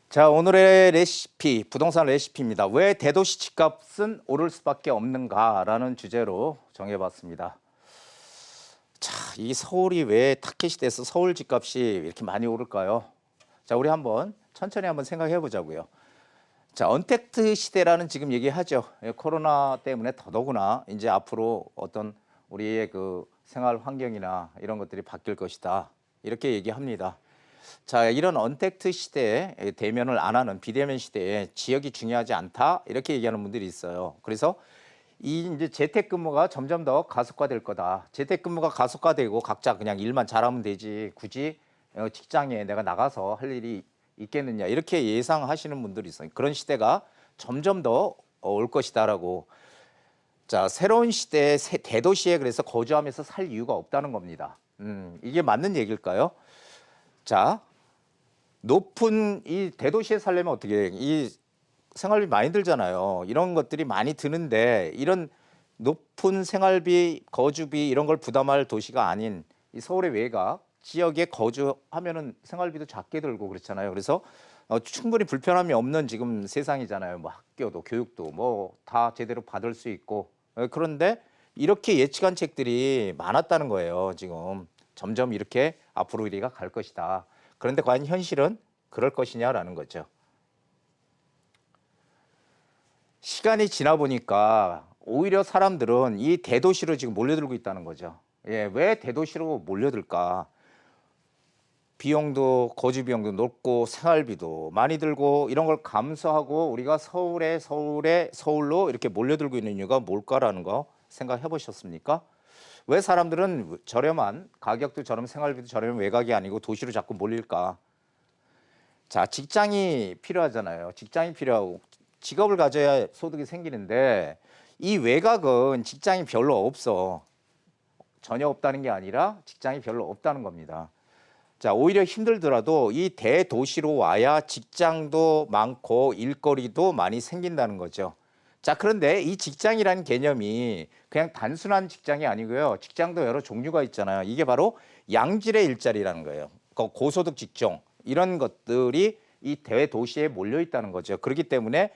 자, 오늘의 레시피, 부동산 레시피입니다. 왜 대도시 집값은 오를 수밖에 없는가라는 주제로 정해봤습니다. 자, 이 서울이 왜 타켓이 돼서 서울 집값이 이렇게 많이 오를까요? 자, 우리 한번 천천히 한번 생각해 보자고요. 자, 언택트 시대라는 지금 얘기하죠. 코로나 때문에 더더구나 이제 앞으로 어떤 우리의 그 생활 환경이나 이런 것들이 바뀔 것이다. 이렇게 얘기합니다. 자, 이런 언택트 시대에 대면을 안 하는 비대면 시대에 지역이 중요하지 않다 이렇게 얘기하는 분들이 있어요. 그래서 이 이제 재택근무가 점점 더 가속화될 거다. 재택근무가 가속화되고 각자 그냥 일만 잘하면 되지 굳이 직장에 내가 나가서 할 일이 있겠느냐 이렇게 예상하시는 분들이 있어요. 그런 시대가 점점 더 올 것이다라고. 자, 새로운 시대의 대도시에 그래서 거주하면서 살 이유가 없다는 겁니다. 이게 맞는 얘기일까요? 자, 높은 이 대도시에 살려면 어떻게 해? 이 생활비 많이 들잖아요. 이런 것들이 많이 드는데 이런 높은 생활비, 거주비 이런 걸 부담할 도시가 아닌 이 서울의 외곽 지역에 거주하면은 생활비도 작게 들고 그렇잖아요. 그래서 충분히 불편함이 없는 지금 세상이잖아요. 뭐 학교도 교육도 뭐 다 제대로 받을 수 있고 그런데 이렇게 예측한 책들이 많았다는 거예요. 지금 점점 이렇게 앞으로 우리가 갈 것이다. 그런데 과연 현실은 그럴 것이냐라는 거죠. 시간이 지나 보니까 오히려 사람들은 이 대도시로 지금 몰려들고 있다는 거죠. 예, 왜 대도시로 몰려들까? 비용도 거주 비용도 높고 생활비도 많이 들고 이런 걸 감수하고 우리가 서울로 이렇게 몰려들고 있는 이유가 뭘까라는 거 생각해 보셨습니까? 왜 사람들은 저렴한 가격도 저렴 생활비도 저렴한 외곽이 아니고 도시로 자꾸 몰릴까? 자, 직장이 필요하잖아요. 직장이 필요하고 직업을 가져야 소득이 생기는데 이 외곽은 직장이 별로 없어. 전혀 없다는 게 아니라 직장이 별로 없다는 겁니다. 자, 오히려 힘들더라도 이 대도시로 와야 직장도 많고 일거리도 많이 생긴다는 거죠. 자, 그런데 이 직장이라는 개념이 그냥 단순한 직장이 아니고요. 직장도 여러 종류가 있잖아요. 이게 바로 양질의 일자리라는 거예요. 고소득 직종 이런 것들이 이 대도시에 몰려 있다는 거죠. 그렇기 때문에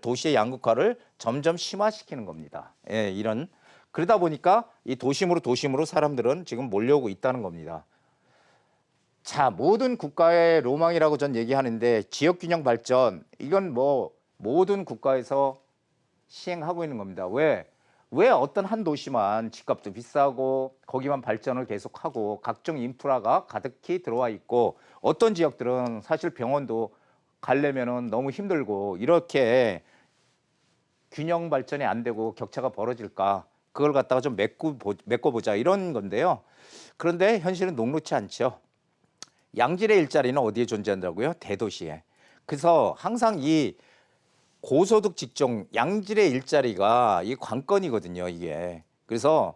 도시의 양극화를 점점 심화시키는 겁니다. 예, 그러다 보니까 이 도심으로 사람들은 지금 몰려오고 있다는 겁니다. 자, 모든 국가의 로망이라고 전 얘기하는데 지역균형 발전 이건 뭐 모든 국가에서 시행하고 있는 겁니다. 왜 어떤 한 도시만 집값도 비싸고 거기만 발전을 계속하고 각종 인프라가 가득히 들어와 있고 어떤 지역들은 사실 병원도 가려면은 너무 힘들고 이렇게 균형 발전이 안 되고 격차가 벌어질까? 그걸 갖다가 좀 메꿔보자 이런 건데요. 그런데 현실은 녹록치 않죠. 양질의 일자리는 어디에 존재한다고요? 대도시에. 그래서 항상 이 고소득 직종 양질의 일자리가 이 관건이거든요, 이게. 그래서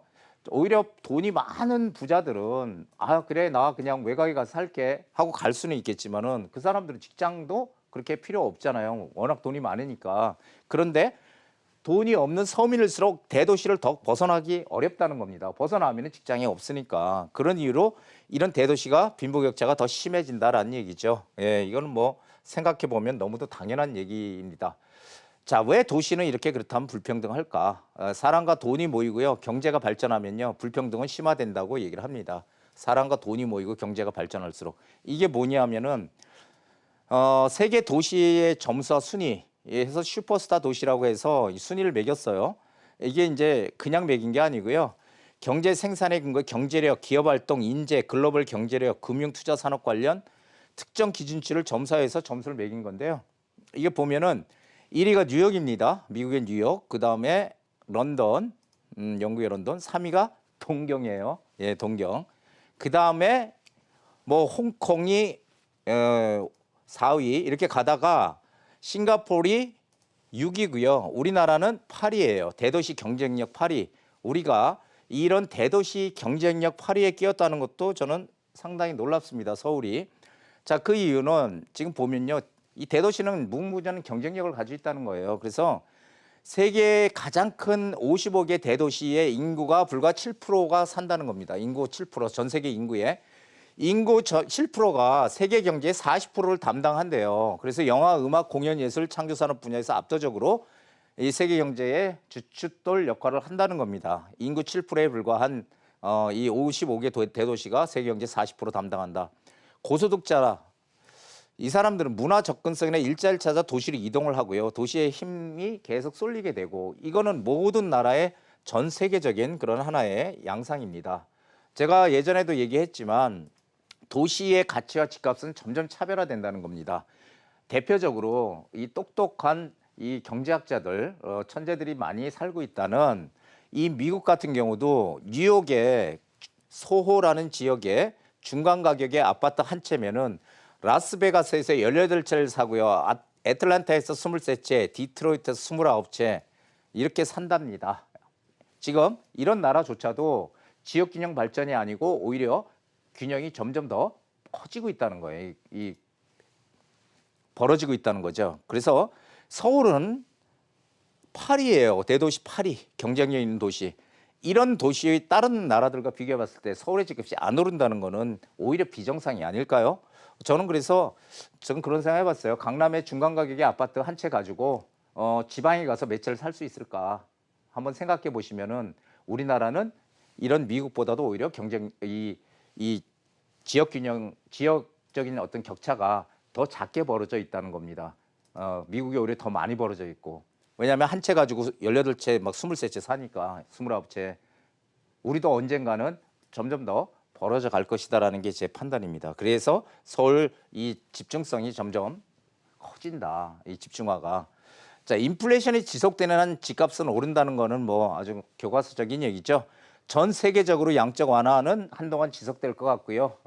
오히려 돈이 많은 부자들은 아, 그래, 나 그냥 외곽에 가서 살게 하고 갈 수는 있겠지만은 그 사람들은 직장도 그렇게 필요 없잖아요. 워낙 돈이 많으니까. 그런데 돈이 없는 서민일수록 대도시를 더 벗어나기 어렵다는 겁니다. 벗어나면 직장이 없으니까. 그런 이유로 이런 대도시가 빈부격차가 더 심해진다라는 얘기죠. 예, 이거는 뭐 생각해 보면 너무도 당연한 얘기입니다. 자, 왜 도시는 이렇게 그렇다면 불평등할까? 사람과 돈이 모이고요. 경제가 발전하면요. 불평등은 심화된다고 얘기를 합니다. 사람과 돈이 모이고 경제가 발전할수록. 이게 뭐냐면은 세계 도시의 점수와 순위 해서 슈퍼스타 도시라고 해서 순위를 매겼어요. 이게 이제 그냥 매긴 게 아니고요. 경제 생산의 근거, 경제력, 기업활동, 인재, 글로벌 경제력, 금융투자 산업 관련 특정 기준치를 점사해서 점수를 매긴 건데요. 이게 보면은 1위가 뉴욕입니다. 미국의 뉴욕. 그 다음에 런던, 영국의 런던. 3위가 동경이에요. 예, 동경. 그 다음에 뭐 홍콩이 4위 이렇게 가다가 싱가포르이 6위고요. 우리나라는 8위예요. 대도시 경쟁력 8위. 우리가 이런 대도시 경쟁력 8위에 끼었다는 것도 저는 상당히 놀랍습니다. 서울이. 자, 그 이유는 지금 보면요. 이 대도시는 무궁무진한 경쟁력을 가지고 있다는 거예요. 그래서 세계 가장 큰 55개 대도시의 인구가 불과 7%가 산다는 겁니다. 인구 7%, 전 세계 인구의. 인구 7%가 세계 경제의 40%를 담당한대요. 그래서 영화, 음악, 공연, 예술, 창조 산업 분야에서 압도적으로 이 세계 경제의 주춧돌 역할을 한다는 겁니다. 인구 7%에 불과한 이 55개 대도시가 세계 경제 40% 담당한다. 고소득자, 이 사람들은 문화 접근성이나 일자리를 찾아 도시로 이동을 하고요. 도시의 힘이 계속 쏠리게 되고, 이거는 모든 나라의 전 세계적인 그런 하나의 양상입니다. 제가 예전에도 얘기했지만 도시의 가치와 집값은 점점 차별화된다는 겁니다. 대표적으로 이 똑똑한 이 경제학자들, 천재들이 많이 살고 있다는 이 미국 같은 경우도 뉴욕의 소호라는 지역에 중간 가격의 아파트 한 채면은 라스베가스에서 18채를 사고요. 애틀란타에서 23채, 디트로이트에서 29채 이렇게 산답니다. 지금 이런 나라조차도 지역 균형 발전이 아니고 오히려 균형이 점점 더 커지고 있다는 거예요. 벌어지고 있다는 거죠. 그래서 서울은 파리예요. 대도시 파리, 경쟁력 있는 도시. 이런 도시의 다른 나라들과 비교해 봤을 때 서울의 집값이 안 오른다는 거는 오히려 비정상이 아닐까요? 저는 그런 생각 해봤어요. 강남의 중간 가격의 아파트 한 채 가지고 지방에 가서 몇 채를 살 수 있을까? 한번 생각해 보시면은 우리나라는 이런 미국보다도 오히려 이 지역적인 어떤 격차가 더 작게 벌어져 있다는 겁니다. 미국이 오히려 더 많이 벌어져 있고. 왜냐하면 한 채 가지고 18채, 막 23채 사니까 29채. 우리도 언젠가는 점점 더 벌어져 갈 것이다라는 게 제 판단입니다. 그래서 서울 이 집중성이 점점 커진다. 이 집중화가. 자, 인플레이션이 지속되는 한 집값은 오른다는 거는 뭐 아주 교과서적인 얘기죠. 전 세계적으로 양적 완화는 한동안 지속될 것 같고요.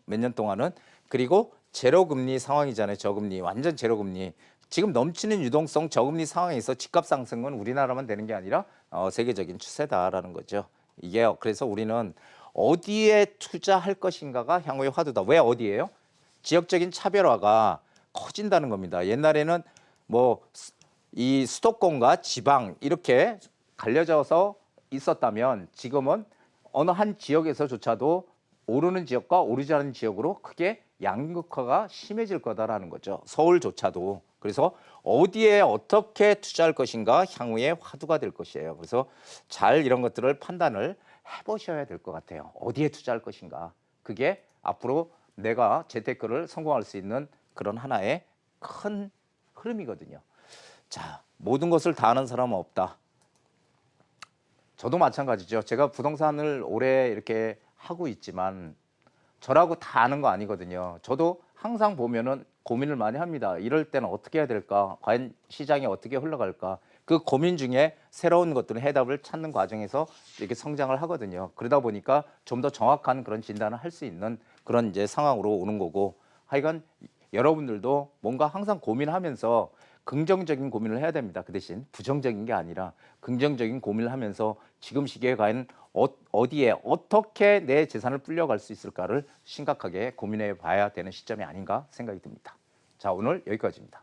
몇 년 동안은. 그리고 제로금리 상황이잖아요. 저금리. 완전 제로금리. 지금 넘치는 유동성 저금리 상황에서 집값 상승은 우리나라만 되는 게 아니라 세계적인 추세다라는 거죠. 이게 그래서 우리는 어디에 투자할 것인가가 향후의 화두다. 왜 어디예요? 지역적인 차별화가 커진다는 겁니다. 옛날에는 뭐 이 수도권과 지방 이렇게 갈려져서 있었다면 지금은 어느 한 지역에서조차도 오르는 지역과 오르지 않은 지역으로 크게 양극화가 심해질 거다라는 거죠. 서울조차도. 그래서 어디에 어떻게 투자할 것인가 향후의 화두가 될 것이에요. 그래서 잘 이런 것들을 판단을 해보셔야 될 것 같아요. 어디에 투자할 것인가. 그게 앞으로 내가 재테크를 성공할 수 있는 그런 하나의 큰 흐름이거든요. 자, 모든 것을 다 아는 사람은 없다. 저도 마찬가지죠. 제가 부동산을 오래 이렇게 하고 있지만 저라고 다 아는 거 아니거든요. 저도 항상 보면은 고민을 많이 합니다. 이럴 때는 어떻게 해야 될까? 과연 시장이 어떻게 흘러갈까? 그 고민 중에 새로운 것들은 해답을 찾는 과정에서 이렇게 성장을 하거든요. 그러다 보니까 좀 더 정확한 그런 진단을 할 수 있는 그런 이제 상황으로 오는 거고, 하여간 여러분들도 뭔가 항상 고민하면서 긍정적인 고민을 해야 됩니다. 그 대신 부정적인 게 아니라 긍정적인 고민을 하면서 지금 시기에 과연 어디에 어떻게 내 재산을 불려갈 수 있을까를 심각하게 고민해 봐야 되는 시점이 아닌가 생각이 듭니다. 자, 오늘 여기까지입니다.